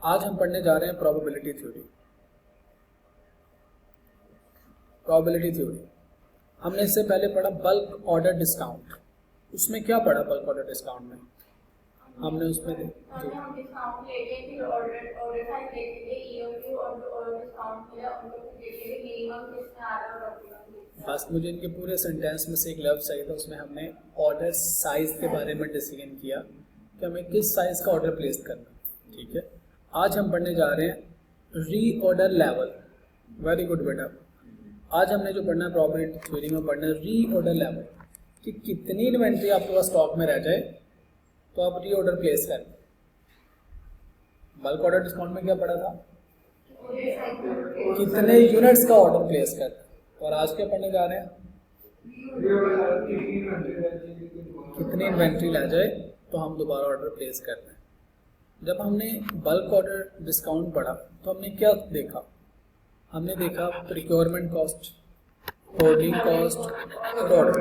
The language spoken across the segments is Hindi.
आज हम पढ़ने जा रहे हैं प्रोबेबिलिटी थ्योरी। प्रोबेबिलिटी थ्योरी हमने इससे पहले पढ़ा बल्क ऑर्डर डिस्काउंट। उसमें क्या पढ़ा बल्क ऑर्डर डिस्काउंट में? हमने उसमें बस मुझे इनके पूरे सेंटेंस में से एक लफ्ज चाहिए था। उसमें हमने ऑर्डर साइज के बारे में डिस्कशन किया कि हमें किस साइज का ऑर्डर प्लेस करना। ठीक है, आज हम पढ़ने जा रहे हैं रीऑर्डर लेवल। वेरी गुड बेटा। आज हमने जो पढ़ना है प्रोबेबिलिटी थ्योरी में पढ़ना है रीऑर्डर लेवल, कि कितनी इन्वेंट्री आपके पास स्टॉक में रह जाए तो आप रीऑर्डर प्लेस करें। बल्क ऑर्डर डिस्काउंट में क्या पढ़ा था? कितने यूनिट्स का ऑर्डर प्लेस करना। और आज क्या पढ़ने जा रहे हैं? कितनी इन्वेंट्री ला जाए तो हम दोबारा ऑर्डर प्लेस करना है। जब हमने बल्क ऑर्डर डिस्काउंट पढ़ा तो हमने क्या देखा? हमने देखा प्रिक्योरमेंट कॉस्ट, होल्डिंग कॉस्ट और ऑर्डर,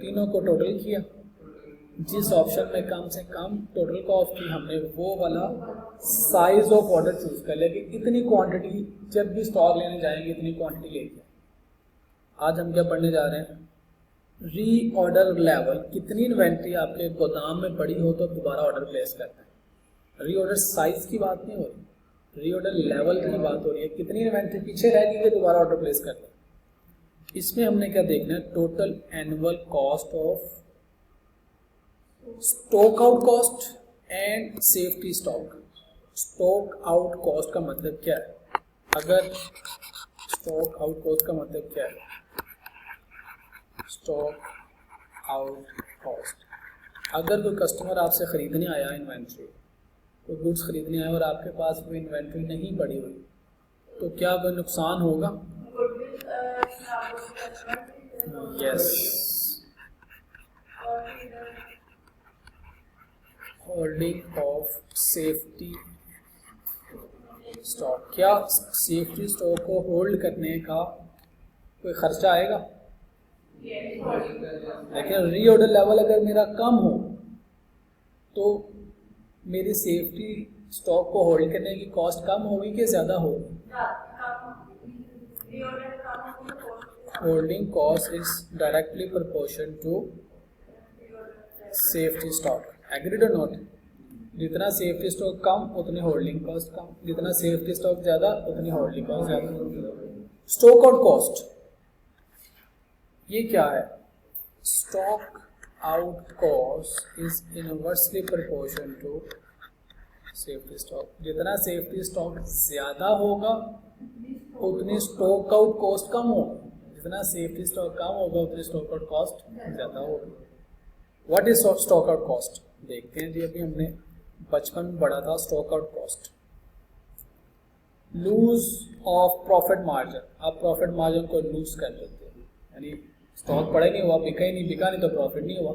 तीनों को टोटल किया। जिस ऑप्शन में कम से कम टोटल कॉस्ट थी हमने वो वाला साइज ऑफ ऑर्डर चूज कर लिया कि इतनी क्वांटिटी जब भी स्टॉक लेने जाएंगे इतनी क्वांटिटी लेके। आज हम क्या पढ़ने जा रहे हैं? Reorder level. कितनी इन्वेंट्री आपके गोदाम में पड़ी हो तो दोबारा ऑर्डर प्लेस करना है। रीऑर्डर साइज की बात नहीं हो रही, रीऑर्डर लेवल की बात हो रही है। कितनी इन्वेंट्री पीछे रह गई है दोबारा ऑर्डर प्लेस करना है। इसमें हमने क्या देखना है? Total annual cost of stock out cost and safety stock. Stock out cost का मतलब क्या है? अगर स्टॉक आउट कॉस्ट का मतलब क्या है? स्टॉक आउट कॉस्ट, अगर कोई कस्टमर आपसे खरीदने आया इन्वेंट्री, कोई गुड्स खरीदने आया और आपके पास वो इन्वेंट्री नहीं पड़ी हुई तो क्या वो नुकसान होगा? Yes. Holding of safety stock, क्या सेफ्टी स्टॉक को होल्ड करने का कोई खर्चा आएगा? लेकिन रीऑर्डर लेवल अगर मेरा कम हो तो मेरी सेफ्टी स्टॉक को होल्ड करने की कॉस्ट कम होगी कि ज़्यादा होगी? Holding cost is directly proportion to safety stock. Agreed और नॉट? जितना सेफ्टी स्टॉक कम उतनी होल्डिंग कॉस्ट कम, जितना सेफ्टी स्टॉक ज़्यादा उतनी होल्डिंग कॉस्ट ज़्यादा। स्टॉक आउट कॉस्ट ये क्या है? Stock out cost is inversely proportion to safety stock. जितना सेफ्टी स्टॉक ज़्यादा होगा उतनी स्टॉक आउट कॉस्ट कम होगी, जितना सेफ्टी स्टॉक कम होगा उतनी स्टॉक आउट कॉस्ट ज़्यादा होगी। What is stock out cost? देखते हैं जी। अभी हमने बचपन में पढ़ा था stock out cost. Lose of profit margin, आप प्रॉफिट मार्जिन को लूज कर देते हैं, यानी स्टॉक पड़ा ही नहीं हुआ, बिका ही नहीं, बिका नहीं तो प्रॉफिट नहीं हुआ।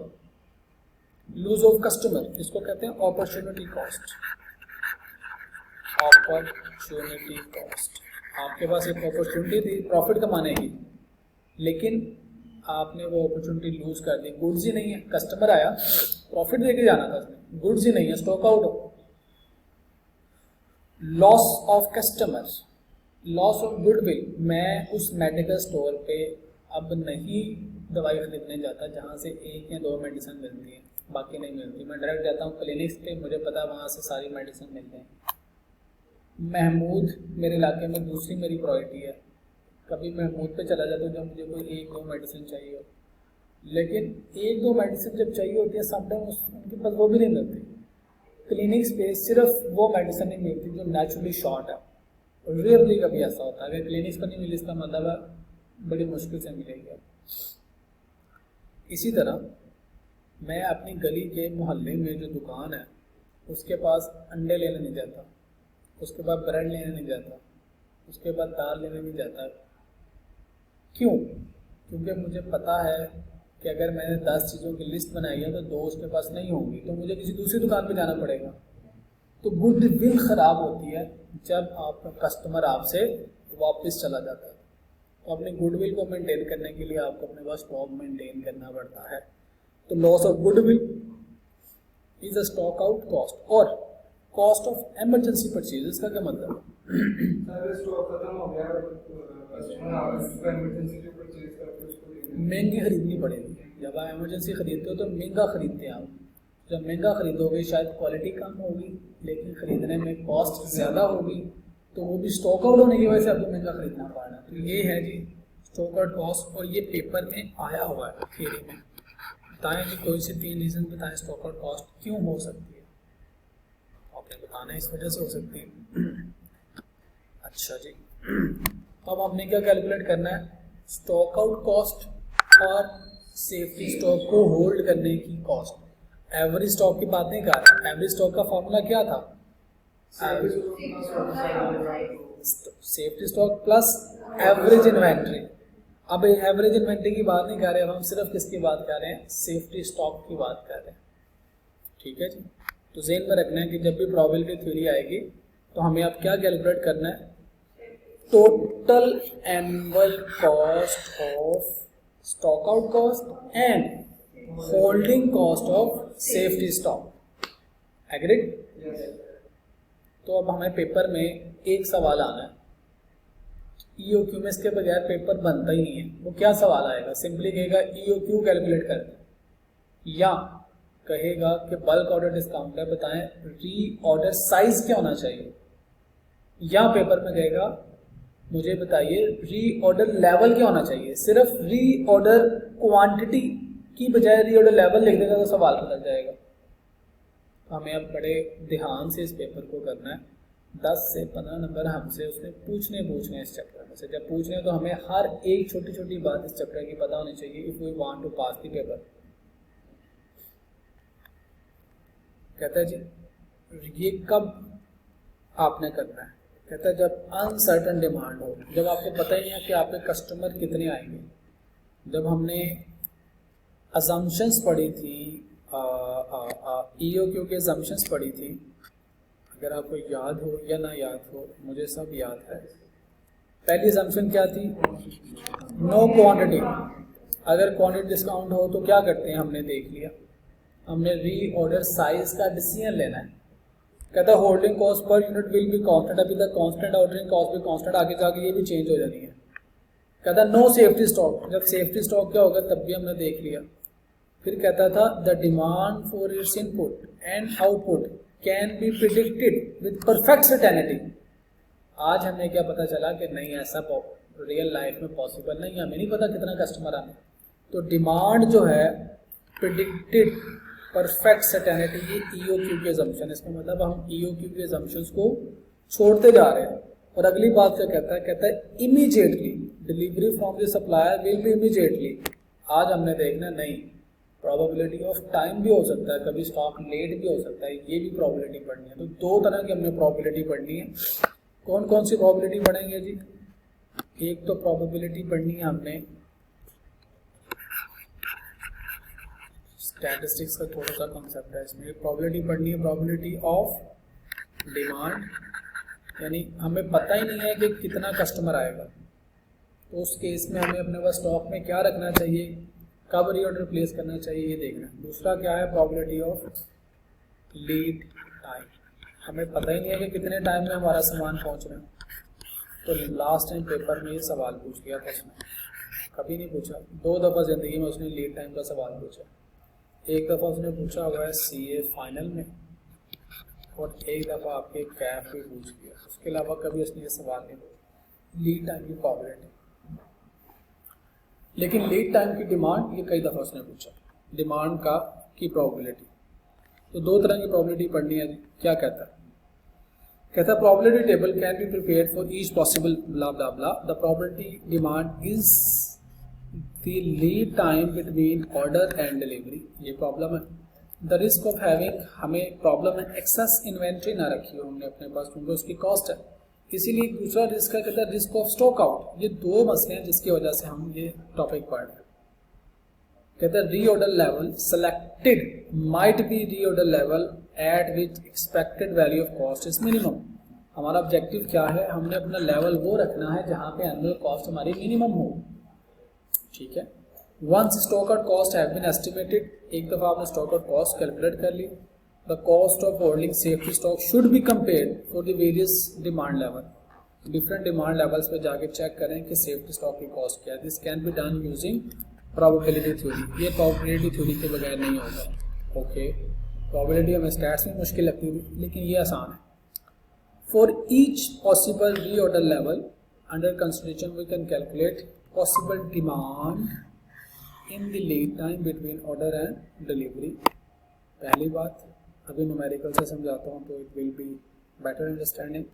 लूज ऑफ कस्टमर, इसको कहते हैं अपॉर्चुनिटी कॉस्ट। अपॉर्चुनिटी कॉस्ट, आपके पास एक अपॉर्चुनिटी थी प्रॉफिट कमाने की, लेकिन आपने वो अपॉर्चुनिटी लूज कर दी। गुड्स ही नहीं है, कस्टमर आया प्रॉफिट देके जाना था, गुड्स ही नहीं है, स्टॉक आउट हो। Loss of customer, loss of goodwill, मैं उस मेडिकल स्टोर पे अब नहीं दवाई खरीदने जाता जहाँ से एक या दो मेडिसिन मिलती हैं, बाकी नहीं मिलती। मैं डायरेक्ट जाता हूँ क्लिनिक्स पे, मुझे पता है वहाँ से सारी मेडिसिन मिलते हैं। महमूद मेरे इलाके में दूसरी मेरी प्रायोरिटी है, कभी महमूद पे चला जाता हूँ जब मुझे कोई एक दो मेडिसिन चाहिए हो। लेकिन एक दो मेडिसिन जब चाहिए होती है समटाइम उनके पास वो भी नहीं मिलती। क्लिनिक्स पे सिर्फ वो मेडिसिन नहीं मिलती जो नेचुरली शॉर्ट है, रेयरली कभी ऐसा होता है। अगर क्लिनिक्स पर नहीं मिली इसका मतलब है बड़ी मुश्किल से मिलेगी। इसी तरह मैं अपनी गली के मोहल्ले में जो दुकान है उसके पास अंडे लेने नहीं जाता, उसके बाद ब्रेड लेने नहीं जाता, उसके बाद दाल लेने नहीं जाता। क्यों? क्योंकि मुझे पता है कि अगर मैंने 10 चीज़ों की लिस्ट बनाई है तो 2 उसके पास नहीं होंगी तो मुझे किसी दूसरी दुकान पे जाना पड़ेगा। तो गुडविल ख़राब होती है जब आपका कस्टमर आपसे वापस चला जाता है। तो अपने गुडविल को मेंटेन करने के लिए आपको अपने पास स्टॉक मेंटेन करना पड़ता है। तो loss of goodwill is a stock out cost. और कॉस्ट ऑफ इमरजेंसी परचेज, इसका क्या मतलब सर स्टॉक खत्म हो गया, कस्टमर इमरजेंसी जो परचेज करते हैं उसको महंगी खरीदनी पड़ेगी। जब आप इमरजेंसी खरीदते हो तो महंगा खरीदते हैं आप। जब महंगा खरीदोगे शायद क्वालिटी कम होगी लेकिन खरीदने में कॉस्ट ज़्यादा होगी, तो वो भी स्टॉक आउट होने की वजह से आपको महंगा खरीदना पड़ना। तो ये है जी स्टॉक आउट कॉस्ट, और ये पेपर में आया हुआ है थ्योरी में। बताएं कि कोई से 3 रीज़न बताएं स्टॉक आउट कॉस्ट क्यों हो सकती है। आपने बताना है इस वजह से हो सकती है। अच्छा जी, अब हमने क्या कैलकुलेट करना है, स्टॉक आउट कॉस्ट और सेफ्टी स्टॉक को होल्ड करने की कॉस्ट। एवरेज स्टॉक की बात नहीं कर रहे, एवरेज स्टॉक का फॉर्मूला क्या था, safety stock plus average inventory. अब एवरेज इन्वेंट्री की बात नहीं कर रहे, अब हम सिर्फ किसकी बात कर रहे हैं, सेफ्टी स्टॉक की बात कर रहे हैं। ठीक है जी, तो ज़हन में रखना है कि जब भी प्रोबेबिलिटी थ्योरी आएगी तो हमें अब क्या कैलकुलेट करना है, total annual cost of stock out cost and holding cost of safety stock. Agreed? तो अब हमें पेपर में एक सवाल आना है, ईओक्यू में इसके बगैर पेपर बनता ही नहीं है। वो क्या सवाल आएगा, सिंपली कहेगा ईओक्यू कैलकुलेट कर, या कहेगा कि बल्क ऑर्डर डिस्काउंट है, बताएं री ऑर्डर साइज क्या होना चाहिए, या पेपर में कहेगा मुझे बताइए री ऑर्डर लेवल क्या होना चाहिए। सिर्फ री ऑर्डर क्वांटिटी की बजाय री ऑर्डर लेवल लिख देगा तो सवाल बदल जाएगा। हमें अब बड़े ध्यान से इस पेपर को करना है। 10 से 15 नंबर हमसे उसने पूछने इस चैप्टर में से। जब पूछने तो हमें हर एक छोटी छोटी बात इस चैप्टर की पता होनी चाहिए if we want to pass the paper. कहता है जी ये कब आपने करना है, कहता है जब अनसर्टन डिमांड हो, जब आपको पता ही नहीं है कि आपके कस्टमर कितने आएंगे। जब हमने अजम्पशंस पढ़ी थी, ईओक्यू के अजम्पशंस पढ़ी थी, अगर आपको याद हो या ना याद हो, मुझे सब याद है। पहली अजम्पशन क्या थी, नो क्वांटिटी। अगर क्वांटिटी डिस्काउंट हो तो क्या करते हैं, हमने देख लिया, हमने री ऑर्डर साइज का डिसीजन लेना है। कहता है holding cost per unit will be constant, अभी तक कांस्टेंट, ऑर्डरिंग कॉस्ट भी कांस्टेंट, आगे जाके ये भी चेंज हो जानी है। कहता है नो सेफ्टी स्टॉक, जब सेफ्टी स्टॉक क्या होगा तब भी हमने देख लिया। फिर कहता था the demand for its input and output can be predicted with perfect certainty. आज हमें क्या पता चला कि नहीं, ऐसा रियल लाइफ में पॉसिबल नहीं है, हमें नहीं पता कितना कस्टमर आना। तो डिमांड जो है प्रिडिक्टेड परफेक्ट सर्टेनिटी, ये ईओक्यू की अजम्पशन। इसका मतलब हम ईओक्यू के अजम्पशंस को छोड़ते जा रहे हैं। और अगली बात क्या कहता है, कहता है immediately delivery from the supplier will be immediately. आज हमने देखना नहीं, प्रोबेबिलिटी ऑफ टाइम भी हो सकता है, कभी स्टॉक लेट भी हो सकता है, ये भी प्रोबेबिलिटी पढ़नी है। तो 2 तरह की हमने प्रोबेबिलिटी पढ़नी है। कौन कौन सी प्रोबेबिलिटी पढ़ेंगे जी, एक तो प्रोबेबिलिटी पढ़नी है हमने स्टैटिस्टिक्स का थोड़ा सा कंसेप्ट है इसमें। प्रोबेबिलिटी पढ़नी है प्रोबेबिलिटी ऑफ डिमांड, यानी हमें पता ही नहीं है कि कितना कस्टमर आएगा, तो उस केस में हमें अपने पास स्टॉक में क्या रखना चाहिए, कब रीऑर्डर प्लेस करना चाहिए, ये देखना। दूसरा क्या है, प्रोबेबिलिटी ऑफ लीड टाइम, हमें पता ही नहीं है कि कितने टाइम में हमारा सामान पहुंच रहा है। तो लास्ट टाइम पेपर में ये सवाल पूछ लिया था उसने, कभी नहीं पूछा, 2 दफ़ा ज़िंदगी में उसने लीड टाइम का सवाल पूछा। एक दफ़ा उसने पूछा हुआ है CA फाइनल में, और एक दफ़ा आपके कैफ भी पूछ लिया। उसके अलावा कभी उसने ये सवाल नहीं पूछा लीड टाइम की प्रोबेबिलिटी। लेकिन लीड टाइम की डिमांड ये कई दफ़ा उसने पूछा, डिमांड का की प्रोबेबिलिटी। तो 2 तरह की प्रोबेबिलिटी पढ़नी है। क्या कहता है, कहता है probability table can be prepared for each possible blah blah blah, the probability demand is the lead time between order and delivery. ये प्रॉब्लम है। द रिस्क ऑफ हैविंग, हमें प्रॉब्लम है एक्सेस इन्वेंट्री ना रखी हो हमने अपने पास, क्योंकि उसकी कॉस्ट है। इसीलिए दूसरा रिस्क है, कहता है रिस्क ऑफ स्टॉक आउट। ये 2 मसले हैं जिसकी वजह से हम ये टॉपिक पढ़ रहे हैं। कहता है reorder level selected might be reorder level at which expected value of cost is minimum. हमारा ऑब्जेक्टिव क्या है, हमने अपना लेवल वो रखना है जहाँ पे एनुअल कॉस्ट हमारी मिनिमम हो। ठीक है, once stock out cost have been estimated, एक दफ़ा आपने स्टॉक आउट कॉस्ट कैलकुलेट कर ली, the cost of holding safety stock should be compared for the various demand level. Different demand levels पे जाके चेक करें कि सेफ्टी स्टॉक की कॉस्ट क्या है। This can be done using probability theory. ये प्रोबेबिलिटी थ्योरी के बगैर नहीं होगा। ओके, प्रोबेबिलिटी हमें स्टैट्स में मुश्किल लगती थी, लेकिन ये आसान है। For each possible reorder level under consideration we can calculate possible demand in the lead time between order and delivery. पहली बात, अभी न्यूमेरिकल से समझाता हूँ तो it will be better understanding.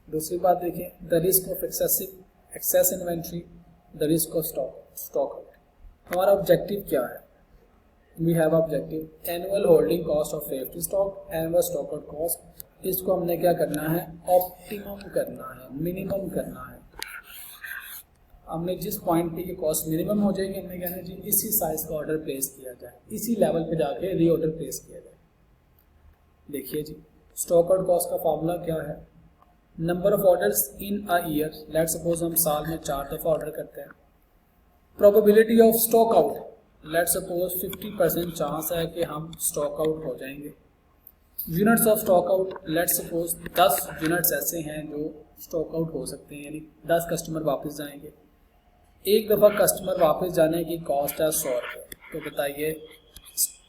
दूसरी बात देखिए, the risk of excess inventory, the risk of stock out. हमारा ऑब्जेक्टिव क्या है? We have objective annual holding cost of safety stock, annual stock out cost. इसको हमने क्या करना है? ऑप्टिमम करना है, मिनिमम करना है। हमने जिस पॉइंट पे ये कॉस्ट मिनिमम हो जाएगी, हमने कहना है जी इसी साइज का ऑर्डर प्लेस किया जाए, इसी लेवल पे जाके री ऑर्डर प्लेस किया जाए। देखिए जी, स्टॉक आउट कॉस्ट का फॉर्मूला क्या है? Number of orders in a year. Let suppose हम साल में 4 दफ़ा ऑर्डर करते हैं। Probability of stock out, let suppose 50% chance है कि हम स्टॉक आउट हो जाएंगे। Units of stock out, let suppose 10 units ऐसे हैं जो स्टॉक आउट हो सकते हैं, यानी 10 कस्टमर वापस जाएंगे। एक दफ़ा कस्टमर वापस जाने की कॉस्ट है 100 रुपये। तो बताइए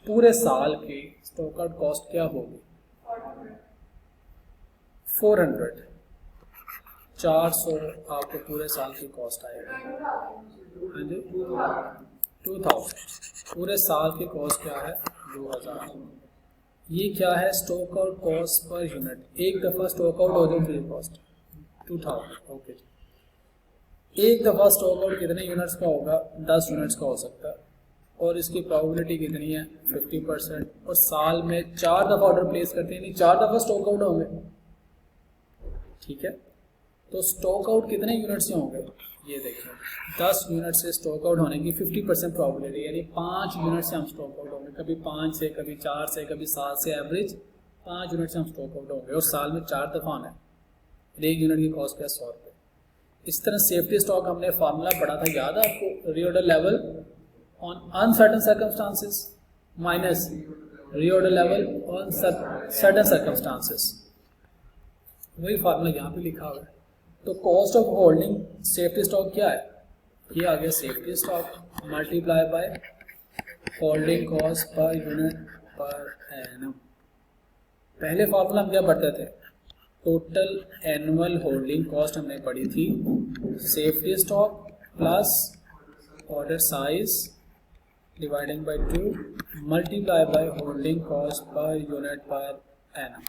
पूरे साल की स्टॉक आउट कॉस्ट क्या होगी? 400। 400 आपको पूरे साल की कॉस्ट आएगी। हाँ जी, 2000। पूरे साल की कॉस्ट क्या है? 2000। ये क्या है? Stock out cost per unit. एक दफ़ा स्टॉक आउट हो जाए तो ये कॉस्ट 2000। ओके जी, एक दफ़ा स्टॉक आउट कितने यूनिट्स का होगा? 10 यूनिट्स का हो सकता है, और इसकी प्रोबेबिलिटी कितनी है? 50%। और साल में 4 दफ़ा ऑर्डर प्लेस करते हैं, यानी 4 दफ़ा स्टॉक आउट होंगे। ठीक है, तो स्टॉक आउट कितने यूनिट से होंगे? ये देखिए, 10 यूनिट से स्टॉक आउट होने की 50% प्रोबेबिलिटी, यानी 5 यूनिट से हम स्टॉक आउट होंगे। कभी 5 से, कभी 4 से, कभी 7 से, एवरेज 5 यूनिट से हम स्टॉक आउट होंगे, और साल में 4 दफ़ा आना है। एक यूनिट की कॉस्ट क्या? 100 रुपये। इस तरह सेफ्टी स्टॉक हमने फार्मूला पढ़ा था, याद है आपको? Reorder level on uncertain circumstances minus reorder level on certain circumstances. वही फार्मूला यहाँ पे लिखा हुआ है। तो cost of holding safety stock क्या है? ये आ गया safety stock multiply by holding cost per unit per annum. पहले फार्मूला हम क्या पढ़ते थे? टोटल एनुअल होल्डिंग कॉस्ट हमने पढ़ी थी, safety stock plus order size dividing by 2 multiply by holding cost per unit per annum.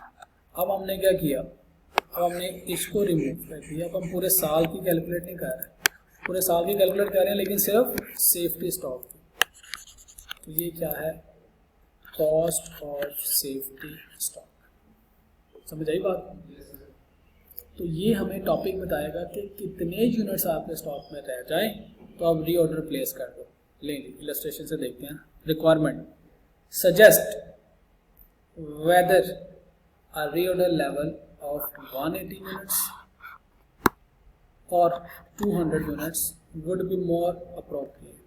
अब हमने क्या किया? अब हमने इसको रिमूव कर दिया। अब हम पूरे साल की कैलकुलेट नहीं कर रहे, पूरे साल की कैलकुलेट कर रहे हैं, लेकिन सिर्फ सेफ्टी स्टॉक की। तो ये क्या है? Cost of safety stock. समझ आई बात? तो ये हमें टॉपिक बताएगा कि कितने यूनिट्स आपके स्टॉक में रह जाएं तो आप री ऑर्डर प्लेस कर दो। लेंगे इलस्ट्रेशन से देखते हैं। रिक्वायरमेंट सजेस्ट वेदर अ री ऑर्डर लेवल ऑफ 180 यूनिट्स और 200 units would be more appropriate.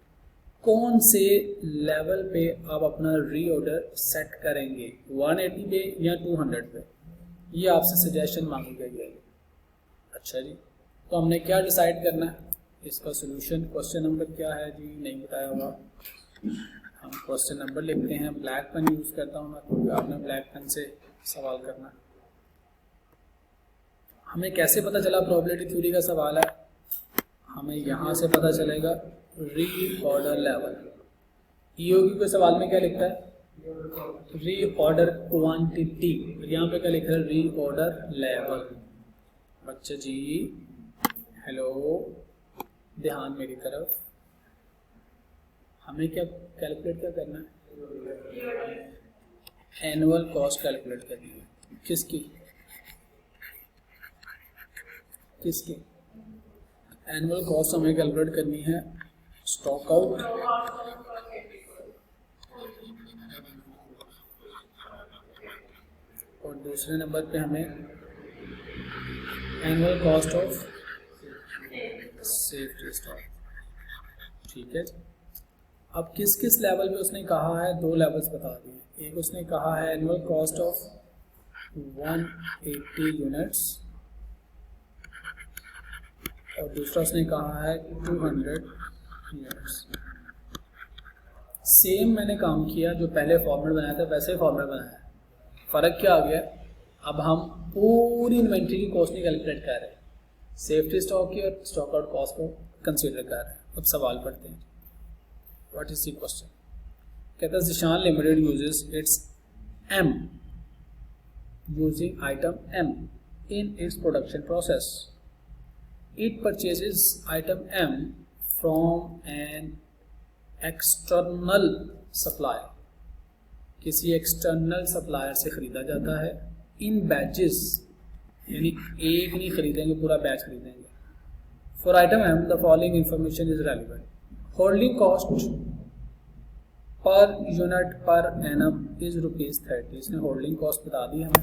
कौन से लेवल पे आप अपना री ऑर्डर सेट करेंगे, 180 पे या 200 पे? ये आपसे सजेशन मांगी गई है। अच्छा जी, तो हमने क्या डिसाइड करना है? इसका सोल्यूशन क्वेश्चन नंबर क्या है जी? नहीं बताया होगा। हम क्वेश्चन नंबर लिखते हैं। ब्लैक पेन यूज़ करता हूँ मैं, क्योंकि आपने ब्लैक पेन से सवाल करना। हमें कैसे पता चला प्रोबेबिलिटी थ्योरी का सवाल है? हमें यहाँ से पता चलेगा री ऑर्डर लेवल। ईओक्यू के सवाल में क्या लिखता है? री ऑर्डर क्वांटिटी। यहाँ पे क्या लिख रहा है? Reorder level. बच्चे जी हेलो, ध्यान मेरी तरफ। हमें क्या कैलकुलेट क्या करना है? एनुअल कॉस्ट कैलकुलेट करनी है। किसकी? किसकी? एनुअल कॉस्ट हमें कैलकुलेट करनी है स्टॉक आउट और दूसरे नंबर पे हमें annual cost of safety stock. ठीक है। अब किस किस लेवल पे उसने कहा है, 2 लेवल्स बता दिए। एक उसने कहा है एनुअल कॉस्ट ऑफ 180 यूनिट्स और दूसरा उसने कहा है 200 यूनिट्स। सेम मैंने काम किया, जो पहले फॉर्मेट बनाया था वैसे फॉर्मेट बनाया है। फ़र्क क्या आ गया, अब हम पूरी इन्वेंट्री की कॉस्ट नहीं कैलकुलेट कर रहे, सेफ्टी स्टॉक की और स्टॉक आउट कॉस्ट को कंसीडर कर रहे हैं। अब सवाल पढ़ते हैं, व्हाट इज द क्वेश्चन। कहता है Zeeshan limited uses it's M using item M in its production process. It purchases item M from an external supplier. किसी एक्सटर्नल सप्लायर से ख़रीदा जाता है इन बैचेस, यानी एक नहीं खरीदेंगे, पूरा बैच खरीदेंगे। For item M the following information is relevant. Holding cost per unit per annum is ₹30। इसने होल्डिंग कॉस्ट बता दी हमें,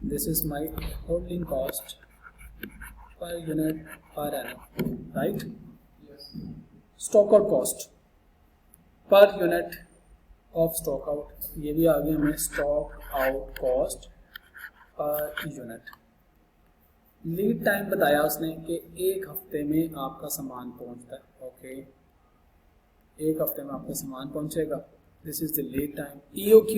this is my holding cost per unit per annum, right. Stock out cost per unit of stock out, ये भी आ गया हमें stock out cost per unit. Lead time बताया उसने कि 1 हफ्ते में आपका सामान पहुंचता है, ओके 1 हफ्ते में आपका सामान पहुंचेगा, this is the lead time. EOQ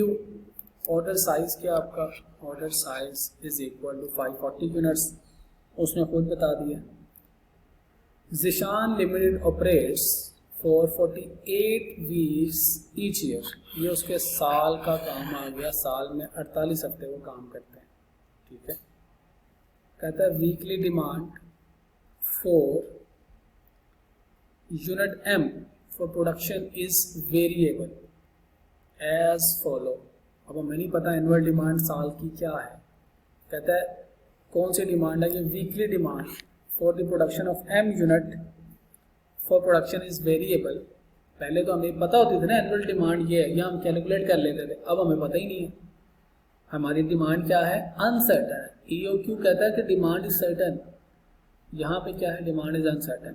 order size क्या आपका, order size is equal to 540 units, उसने खुद बता दिया। Zeeshan Limited operates for 48 weeks each year, ये उसके साल का काम आ गया, साल में 48 हफ्ते वो काम करते हैं, ठीक है। कहता है weekly demand for unit M for production is variable as follow. अब हमें नहीं पता एनुअल डिमांड साल की क्या है, कहता है कौन सी डिमांड है, ये weekly demand for the production of M unit for production is variable. पहले तो हमें पता होती थी ना एनुअल डिमांड ये है, या हम कैलकुलेट कर लेते थे, अब हमें पता ही नहीं है हमारी डिमांड क्या है, अनसर्टन है। EOQ कहता है कि डिमांड इज सर्टन, यहाँ पे क्या है, डिमांड इज अनसर्टन।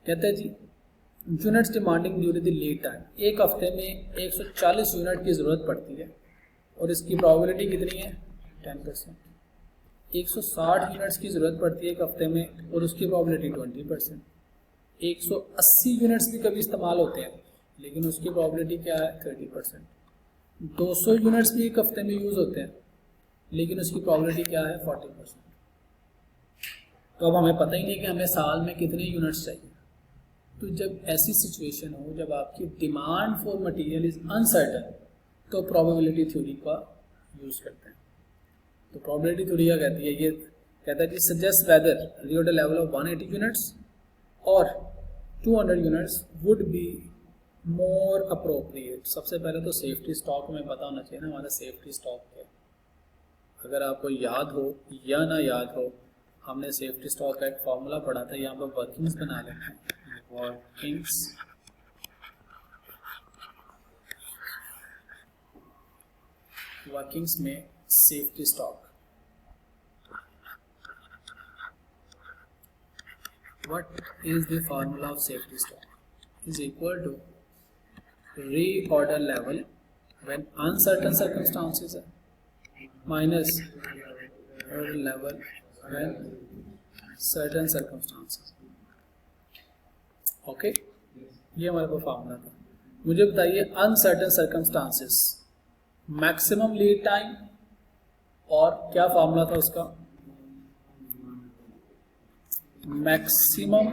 कहता है जी units demanding during the lead time, 1 हफ्ते में 140 यूनिट की ज़रूरत पड़ती है और इसकी प्रोबेबिलिटी कितनी है, 10%। 160 यूनिट्स की ज़रूरत पड़ती है 1 हफ्ते में और उसकी प्रोबेबिलिटी 20%। 180 यूनिट्स भी कभी इस्तेमाल होते हैं लेकिन उसकी प्रोबेबिलिटी क्या है, 30%। 200 यूनिट्स भी 1 हफ्ते में यूज़ होते हैं लेकिन उसकी प्रोबेबिलिटी क्या है, 40%। तो अब हमें पता ही नहीं कि हमें साल में कितने यूनिट्स चाहिए। तो जब ऐसी सिचुएशन हो, जब आपकी demand for material is uncertain, तो प्रोबेबिलिटी थ्योरी का यूज़ करते हैं। तो प्रोबेबिलिटी थ्योरी क्या कहती है, ये कहता है कि suggest whether reorder level of 180 units और 200 units would be more appropriate. सबसे पहले तो सेफ्टी स्टॉक हमें पता होना चाहिए ना, हमारा सेफ्टी स्टॉक क्या है। अगर आपको याद हो या ना याद हो, हमने सेफ्टी स्टॉक का एक फॉर्मूला पढ़ा था, यहाँ पर वर्किंग्स बना लेते हैं। वर्किंग्स में safety stock, what is the formula of safety stock is equal to reorder level when uncertain circumstances minus order level when certain circumstances, okay ये हमारे पास फार्मूला था। मुझे बताइए uncertain circumstances, maximum lead time और क्या फार्मूला था उसका, maximum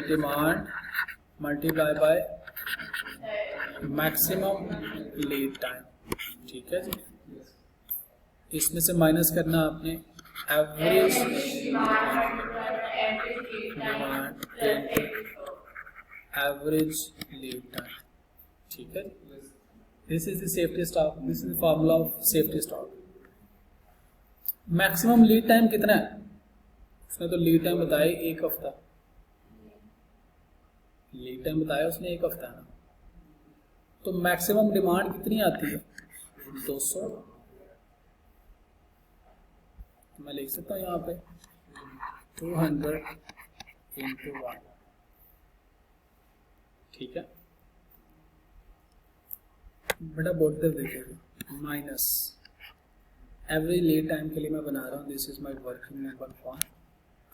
demand multiply by maximum lead time, ठीक है जी। इसमें से माइनस करना आपने average demand average lead time, ठीक है। This is the safety stock, this is the formula of safety stock. Maximum lead time कितना है, उसने तो लीड टाइम बताया 1 हफ्ता, लीड टाइम बताया उसने 1 हफ्ता ना, तो मैक्सिमम डिमांड कितनी आती है, 200। मैं लिख सकता हूँ यहाँ पे 200 × 1, ठीक है बेटा, बोलते देखिएगा माइनस एवरेज लीड टाइम के लिए मैं बना रहा हूँ, this is my working number form,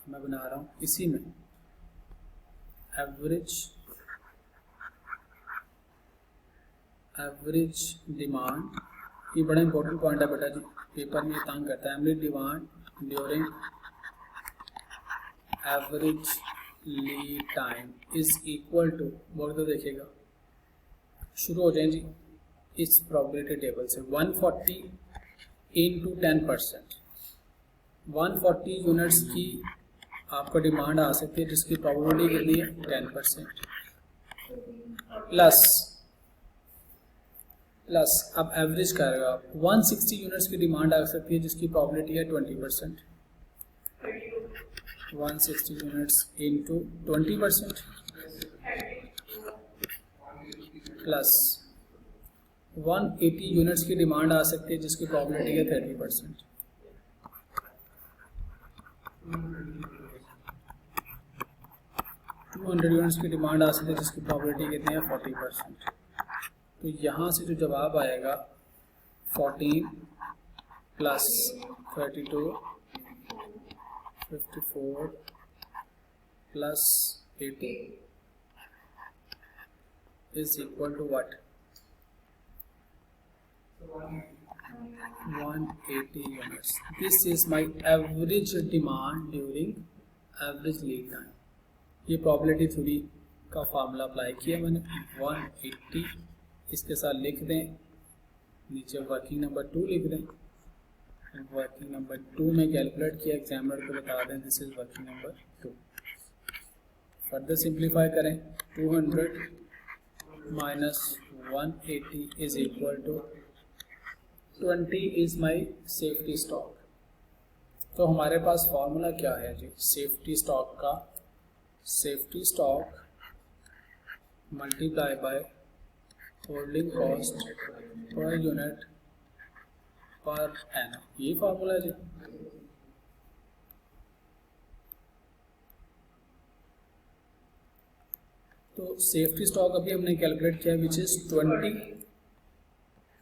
मैं बना रहा हूँ इसी में एवरेज डिमांड, ये बड़ा इंपॉर्टेंट पॉइंट है बेटा जी, पेपर में तंग करता है। Average demand during average lead time is equal to, बोल तो देखिएगा, शुरू हो जाए जी इस प्रोबेबिलिटी टेबल से, 140 इंटू 10%, 140 यूनिट्स की आपका डिमांड आ सकती है जिसकी प्रोबेबिलिटी कितनी है 10%, प्लस अब एवरेज कर रहे हो आप, 160 यूनिट्स की डिमांड आ सकती है जिसकी प्रोबेबिलिटी है 20%, 160 यूनिट्स इंटू 20% प्लस 180 यूनिट्स की डिमांड आ सकती है जिसकी प्रोबेबिलिटी है 30%, 200 यूनिट्स की डिमांड आ सकती है जिसकी प्रोबेबिलिटी कितनी है 40%। तो यहाँ से जो जवाब आएगा 14 plus 32 54 plus 80 is equal to what 180 units. This is my average demand during average lead time. ये probability theory का फार्मूला अप्लाई किया मैंने, 180 इसके साथ लिख दें, नीचे वर्किंग नंबर 2 लिख दें, वर्किंग नंबर 2 में कैलकुलेट किया, एग्जामिनर को बता दें this is working number 2। Further simplify करें, 200 minus 180 is equal to 20 is my safety stock. तो हमारे पास फॉर्मूला क्या है जी सेफ्टी स्टॉक का, safety stock multiply by holding cost per unit per annum, ये फॉर्मूला है जी। तो सेफ्टी स्टॉक अभी हमने कैलकुलेट किया विच इज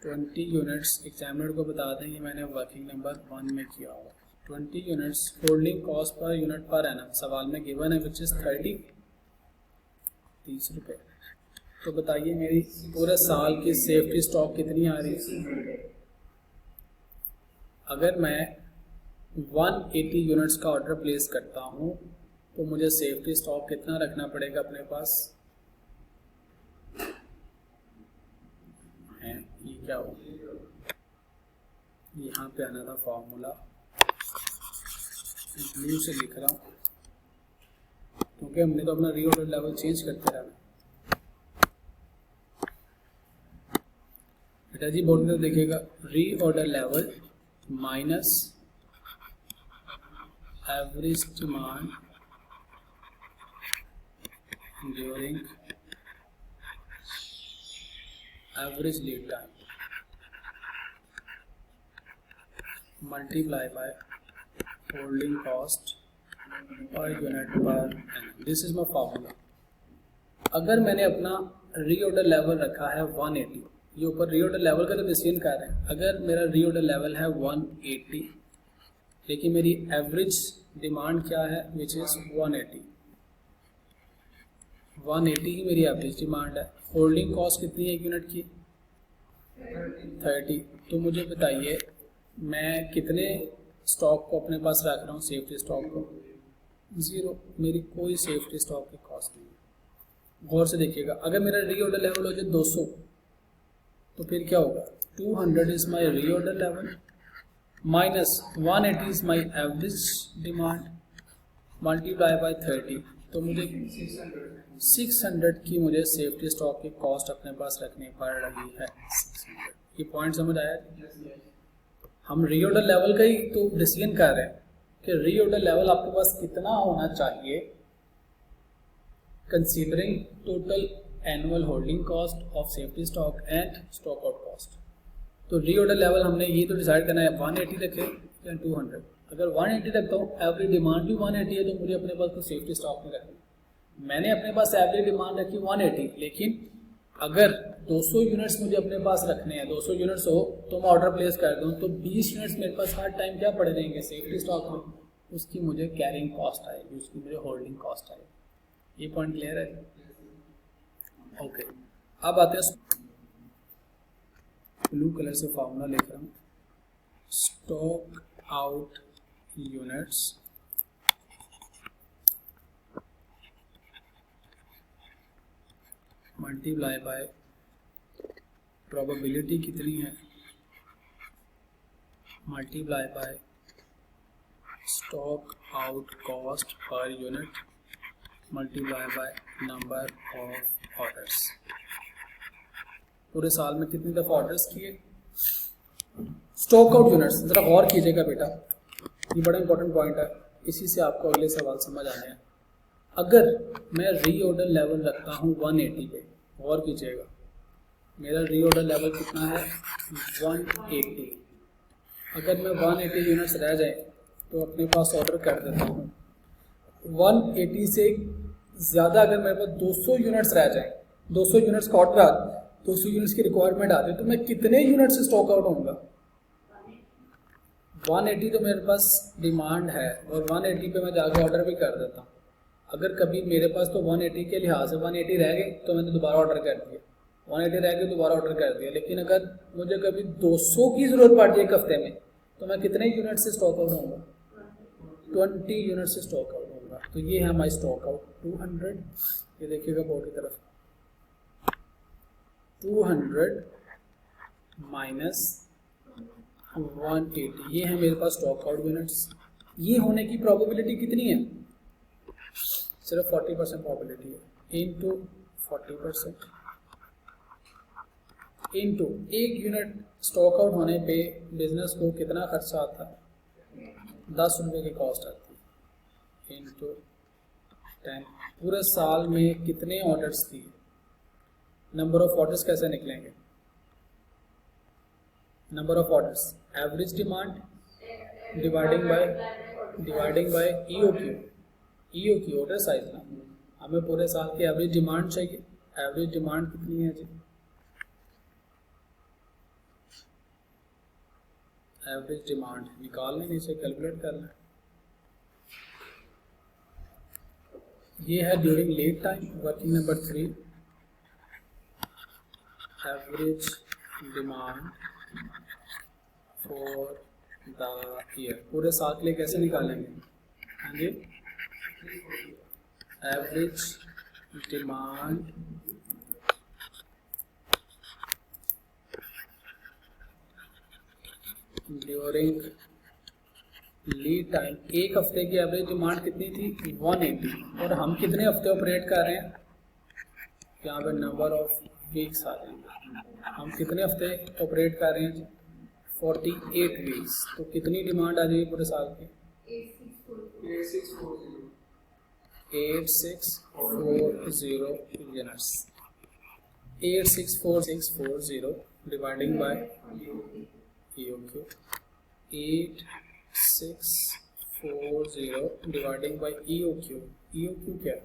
20 यूनिट्स, एग्जामिनर को बता दें ये मैंने वर्किंग नंबर 1 में किया हुआ, 20 units holding cost per unit per annum सवाल में गिवन है विच इज 30 रुपये। तो बताइए मेरी पूरे साल की सेफ्टी स्टॉक कितनी आ रही है। अगर मैं 180 यूनिट्स का ऑर्डर प्लेस करता हूँ तो मुझे सेफ्टी स्टॉक कितना रखना पड़ेगा अपने पास है, ये क्या हो, यहाँ पे आना था फॉर्मूला, ब्लू से लिख रहा हूँ क्योंकि हमने तो अपना रीऑर्डर लेवल चेंज करते रहना। बेटा जी बोर्ड में देखिएगा, reorder level minus average demand during average lead time multiply by holding cost per unit पर, दिस इज माय फार्मूला। अगर मैंने अपना रीऑर्डर लेवल रखा है 180, ये ऊपर रीऑर्डर लेवल का तो डिसीजन कर रहे हैं, अगर मेरा रीऑर्डर लेवल है 180 लेकिन मेरी एवरेज डिमांड क्या है विच इज 180 ही मेरी एवरेज डिमांड है, होल्डिंग कॉस्ट कितनी है एक यूनिट की 30। तो मुझे बताइए मैं कितने स्टॉक को अपने पास रख रहा हूँ, सेफ्टी स्टॉक को 0, मेरी कोई सेफ्टी स्टॉक की कॉस्ट नहीं है। गौर से देखिएगा, अगर मेरा रीऑर्डर लेवल हो जाए 200 तो फिर क्या होगा, 200 is my reorder level minus 180 is my average demand multiply by 30, तो मुझे 600 की मुझे सेफ्टी स्टॉक की कॉस्ट अपने पास रखनी पड़ रही है। 600, ये पॉइंट समझ आया। हम रीऑर्डर लेवल का ही तो डिसीजन कर रहे हैं कि रीऑर्डर लेवल आपके पास कितना होना चाहिए considering total annual holding cost of safety stock and stock out cost. तो रीऑर्डर लेवल हमने ये तो डिसाइड करना है 180 रखे या 200। अगर 180 रखता हूँ, एवरेज डिमांड भी 180 है, तो मुझे अपने पास कोई सेफ्टी स्टॉक नहीं रखना। मैंने अपने पास एवरेज डिमांड रखी 180, लेकिन अगर 200 यूनिट्स मुझे अपने पास रखने हैं, 200 यूनिट्स हो तो मैं ऑर्डर प्लेस कर दूं, तो 20 यूनिट्स मेरे पास हर टाइम क्या पड़े रहेंगे सेफ्टी स्टॉक में, उसकी मुझे कैरिंग कॉस्ट आएगी, उसकी मुझे होल्डिंग कॉस्ट आएगी। ये पॉइंट क्लियर है? ओके, अब आते हैं, ब्लू कलर से फॉर्मूला लिख रहा हूँ, stock out units multiply by probability कितनी है, multiply by stock out cost per unit multiply by number of orders. पूरे साल में कितनी दफ़ा ऑर्डर्स किए। स्टॉक आउट यूनिट्स, ज़रा गौर कीजिएगा बेटा, ये बड़ा इंपॉर्टेंट पॉइंट है, इसी से आपको अगले सवाल समझ आने हैं। अगर मैं रीऑर्डर लेवल रखता हूँ 180 पे, गौर कीजिएगा, मेरा रीऑर्डर लेवल कितना है 180। अगर मैं 180 यूनिट्स रह जाए तो अपने पास ऑर्डर कर देता हूँ। 180 से ज़्यादा अगर मेरे पास 200 यूनिट्स रह जाए, 200 यूनिट्स का ऑर्डर आ, 200 यूनिट्स की रिक्वायरमेंट आती है, तो मैं कितने यूनिट से स्टॉक आउट होऊंगा। 180 तो मेरे पास डिमांड है और 180 पे मैं जाकर ऑर्डर भी कर देता हूँ। अगर कभी मेरे पास तो 180 के लिहाज से 180 रह गए तो मैंने दोबारा ऑर्डर कर दिया, 180 रह गए दोबारा ऑर्डर कर दिया। लेकिन अगर मुझे कभी 200 की ज़रूरत पड़ जाए एक हफ्ते में, तो मैं कितने यूनिट से स्टॉक आउट होऊंगा, 20 यूनिट से स्टॉक आउट होऊंगा। तो ये है हमारी स्टॉक आउट 200। ये देखिएगा बोर्ड की तरफ, 200 माइनस 180, ये है मेरे पास स्टॉक आउट यूनिट्स। ये होने की प्रोबेबिलिटी कितनी है, सिर्फ 40% प्रोबेबिलिटी है, इनटू 40% इनटू एक यूनिट स्टॉक आउट होने पे बिजनेस को कितना खर्चा आता है, 10 रुपये की कॉस्ट आती है, इनटू 10। पूरे साल में कितने ऑर्डर्स किए, नंबर ऑफ ऑर्डर्स कैसे निकलेंगे, number of orders average demand dividing by EOQ order size ना। हमें पूरे साल की एवरेज डिमांड चाहिए, एवरेज डिमांड कितनी है जी, एवरेज डिमांड निकाल लें, इसे कैलकुलेट कर लें। ये है during lead time, working number 3, average demand for the year. पूरे साल के लिए कैसे निकालेंगे, हाँ जी, average demand during lead time. एक हफ्ते की एवरेज डिमांड कितनी थी 180, और हम कितने हफ्ते ऑपरेट कर रहे हैं, यहाँ पे नंबर ऑफ वीक्स आ जाएंगे, हम कितने हफ्ते ऑपरेट कर रहे हैं 48 वीक्स। तो कितनी डिमांड आ जाएगी पूरे साल की 8640 units, 864640 dividing by EOQ, 8640 dividing by EOQ क्या है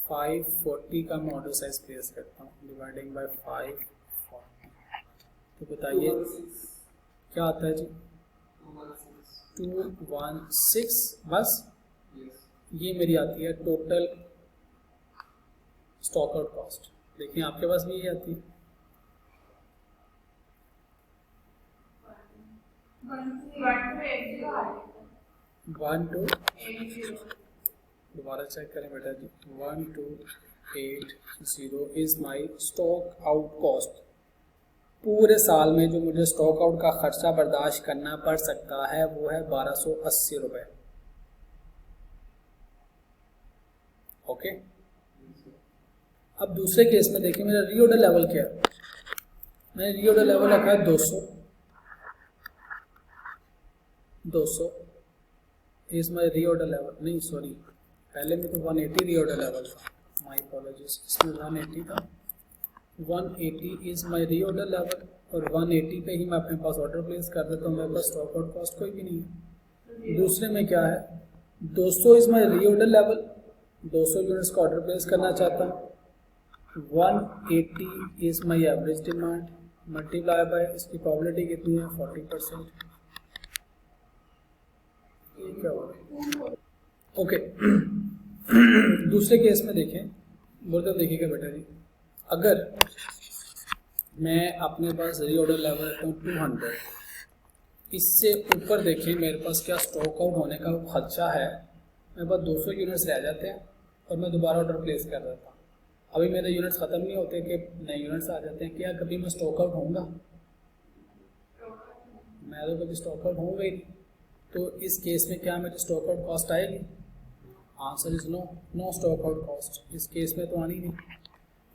540 का मैं ऑर्डर साइज प्लेस करता हूँ, डिवाइडिंग बाय 540। तो बताइए क्या आता है जी 216, बस ये मेरी आती है टोटल स्टॉक आउट कॉस्ट। देखिए आपके पास भी ये आती है 1280, दोबारा चेक करें बेटा जी, 1280 is my stock out cost. पूरे साल में जो मुझे स्टॉक आउट का खर्चा बर्दाश्त करना पड़ सकता है वो है 1280 रुपये। ओके, अब दूसरे केस में देखिए मेरा रीऑर्डर लेवल क्या है, मैंने रीऑर्डर लेवल रखा है 200 इज माई रीऑर्डर लेवल, नहीं सॉरी पहले में तो 180 रीऑर्डर लेवल था, माई अपॉलॉजीज, इसमें 180 था, 180 इज माई रीऑर्डर लेवल, और 180 पे ही मैं अपने पास ऑर्डर प्लेस कर देता हूँ, मेरे पास स्टॉक आउट कॉस्ट कोई भी नहीं है। दूसरे में क्या है 200 is my reorder level, 200 units का ऑर्डर प्लेस करना चाहता हूँ, 180 is my average demand, multiply by इसकी प्रॉबिलिटी कितनी है 40%। ये क्या होगा? ओके दूसरे केस में देखें, बोलते देखिएगा बेटा जी, अगर मैं अपने पास रीऑर्डर लेवल रखता हूँ 200, इससे ऊपर देखें मेरे पास क्या स्टॉक आउट होने का खर्चा है, मेरे पास 200 यूनिट्स रह जाते हैं और मैं दोबारा ऑर्डर प्लेस कर देता हूँ। अभी मेरे यूनिट्स ख़त्म नहीं होते कि नए यूनिट्स आ जाते हैं, क्या कभी मैं स्टॉक आउट होऊंगा? मैं तो कभी स्टॉक आउट होऊंगा ही नहीं। तो इस केस में क्या मेरी स्टॉक आउट कॉस्ट आएगी? Answer is no, no stock out cost. इस केस में तो आनी नहीं,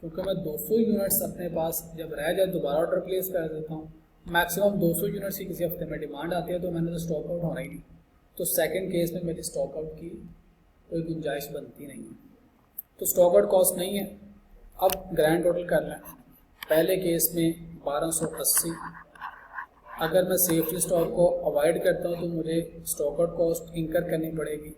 क्योंकि मैं 200 यूनिट्स अपने पास जब रह जाए दोबारा ऑर्डर प्लेस कर देता हूँ। मैक्सिमम 200 यूनिट्स की किसी हफ्ते में डिमांड आती है, तो मैंने तो स्टॉक आउट होना ही नहीं। तो सेकंड केस में मेरी स्टॉक आउट की कोई गुंजाइश बनती नहीं है, तो स्टॉक आउट कॉस्ट नहीं है। अब ग्रैंड टोटल कर लें। पहले केस में 1280, अगर मैं सेफ्टी स्टॉक को अवॉइड करता हूँ तो मुझे स्टॉक आउट कॉस्ट इंकर करनी पड़ेगी।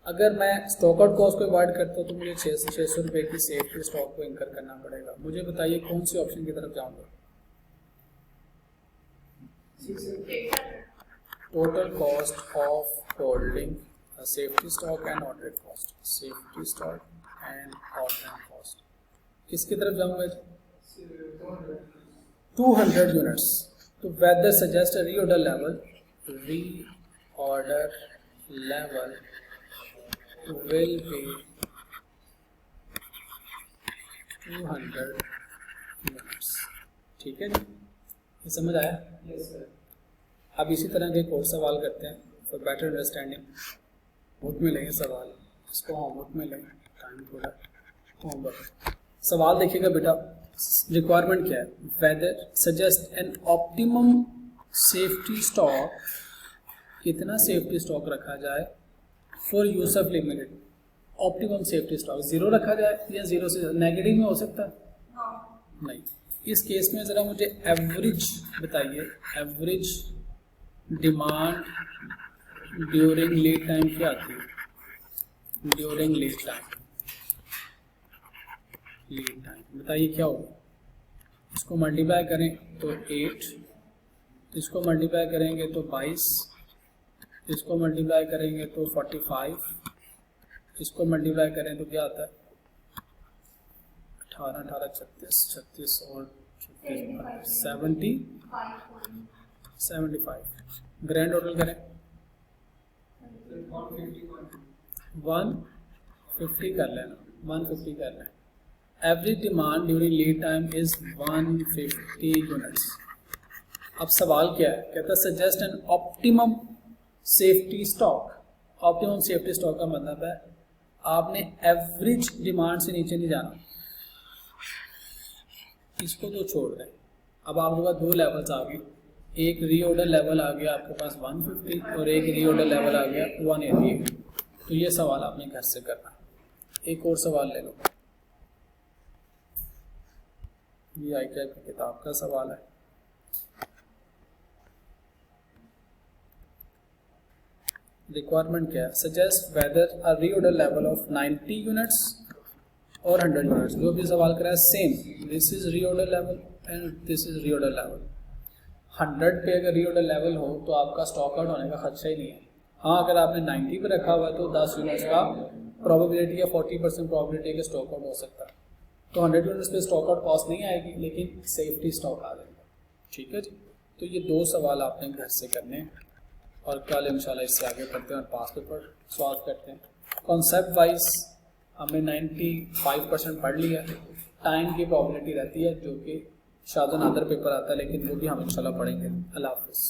अगर मैं स्टॉक आउट कॉस्ट को अवॉइड करता हूँ तो मुझे 600 रुपये की सेफ्टी स्टॉक को इंकर करना पड़ेगा। मुझे बताइए कौन सी ऑप्शन की तरफ जाऊँगा? Total cost of holding safety stock and order cost, safety stock and order cost, किसकी तरफ जाऊँगा? 200 यूनिट्स। तो whether suggest reorder level, reorder level will be 200 units. ठीक है जी, ये समझ आया? Yes sir. अब इसी तरह के एक और सवाल करते हैं फॉर बेटर अंडरस्टैंडिंग। बुक में लेंगे सवाल, इसको होमवर्क में लेंगे, टाइम थोड़ा होमवर्क। सवाल देखिएगा बेटा, रिक्वायरमेंट क्या है? Whether suggest an optimum safety stock, कितना सेफ्टी स्टॉक रखा जाए for Yusuf Limited. Optimum safety stock 0 रखा जाए या 0 से नेगेटिव में हो सकता है? नहीं। इस केस में ज़रा मुझे एवरेज बताइए, average demand during lead time क्या आती है? During lead time, lead time बताइए क्या होगा? इसको मल्टीप्लाई करें तो 8, इसको मल्टीप्लाई करेंगे तो 22, इसको मल्टीप्लाई करेंगे तो 45, इसको मल्टीप्लाई करें तो क्या आता है? 18 18 36 36 और 75। ग्रैंड टोटल करें 150 कर लेना, 150 कर लें। Average demand during lead time is 150 units. अब सवाल क्या है? कहता है suggest an optimum safety stock. Optimum safety stock का मतलब है आपने एवरेज डिमांड से नीचे नहीं जाना, इसको तो छोड़ दें। अब आपके पास 2 लेवल्स आ गए, एक रीऑर्डर लेवल आ गया आपके पास 150 और एक रीऑर्डर लेवल आ गया 188। तो ये सवाल आपने घर से करना। एक और सवाल ले लो, ये ICAP की किताब का सवाल है। रिक्वायरमेंट क्या है? Suggest weather a reorder level of 90 units और 100 यूनिट्स। जो भी सवाल करा है same, this is reorder level and this is reorder level. 100 पे अगर रीऑर्डर लेवल हो तो आपका स्टॉक आउट होने का खर्चा ही नहीं है। हाँ, अगर आपने 90 पे रखा हुआ है तो 10 यूनिट्स का प्रोबेबिलिटी या 40% प्रोबेबिलिटी के स्टॉक आउट हो सकता है। तो 100 यूनिट्स पे स्टॉक आउट कॉस्ट नहीं आएगी, लेकिन सेफ्टी स्टॉक आ जाएगा। ठीक है जी, तो ये 2 सवाल आपने घर से करने हैं और कल इंशाल्लाह इससे आगे पढ़ते हैं और पास पेपर सॉल्व करते हैं। कॉन्सेप्ट वाइज हमने 95% पढ़ लिया। टाइम की प्रॉबिलिटी रहती है जो कि शायद अदर पेपर आता है, लेकिन वो भी हम इंशाल्लाह पढ़ेंगे। अल्लाह हाफिज़।